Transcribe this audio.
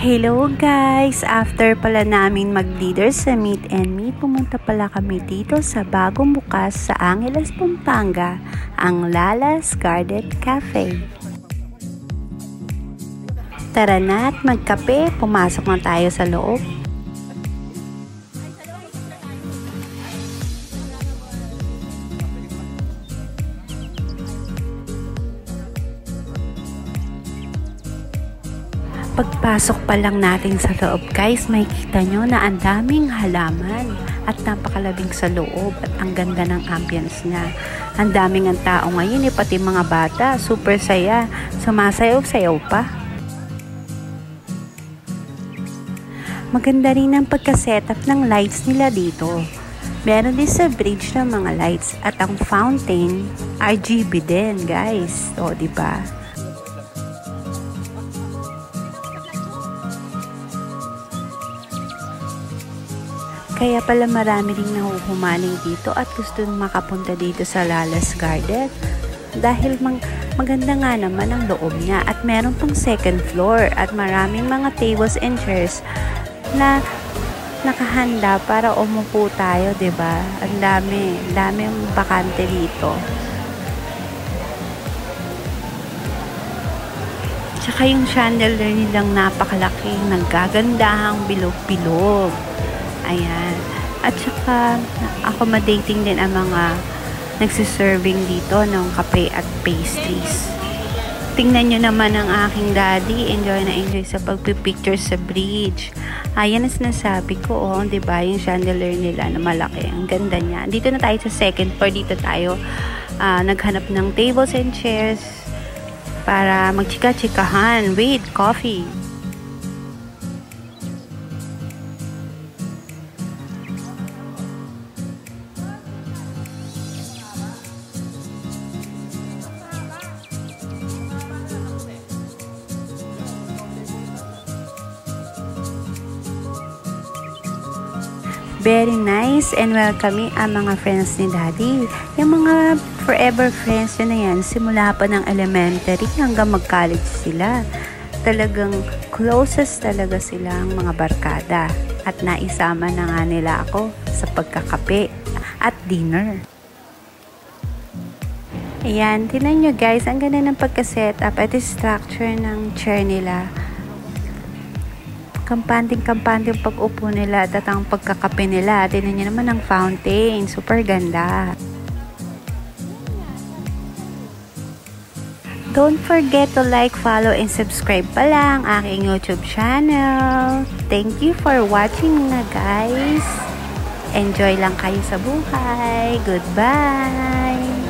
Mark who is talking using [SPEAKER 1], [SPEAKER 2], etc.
[SPEAKER 1] Hello guys! After pala namin mag-leader sa Meet and Meet, pumunta pala kami dito sa bagong bukas sa Angeles, Pampanga, ang Lala's Garden Cafe. Tara na at magkape, pumasok na tayo sa loob. Pagpasok pa lang natin sa loob guys, makikita nyo na ang daming halaman at napakalabing sa loob at ang ganda ng ambience niya. Ang daming ang tao ngayon pati mga bata, super saya, sumasayaw-sayaw pa. Maganda rin ang pagka-setup ng lights nila dito. Meron din sa bridge ng mga lights at ang fountain, RGB din guys. O, diba? Kaya pala marami ring nahuhumaling dito at gusto makapunta dito sa Lala's Garden dahil maganda nga naman ang loob niya at meron pang second floor at maraming mga tables and chairs na nakahanda para umupo tayo, 'di ba? Ang daming bakante dito. Tsaka yung chandelier nilang napakalaki, naggagandahang bilog-bilog. Ayan. At saka, accommodating din ang mga nagsiserving dito ng kape at pastries. Tingnan nyo naman ang aking daddy. Enjoy na enjoy sa pagpipicture sa bridge. Ayan ang sinasabi ko, oh. Diba? Yung chandelier nila na malaki. Ang ganda niya. Dito na tayo sa second floor. Dito tayo naghanap ng tables and chairs para magchika-chikahan with coffee. Very nice and welcoming ang mga friends ni Daddy. Yung mga forever friends na yan, simula pa ng elementary hanggang mag-college sila. Talagang closest talaga silang mga barkada. At naisama na nga nila ako sa pagkakape at dinner. Ayan, tinan nyo guys, ang ganda ng pagka-setup at structure ng chair nila. Kampante-kampante yung pag-upo nila at ang pagkakape nila. Tingnan niyo naman ang fountain. Super ganda. Don't forget to like, follow, and subscribe pala ang aking YouTube channel. Thank you for watching na guys. Enjoy lang kayo sa buhay. Goodbye!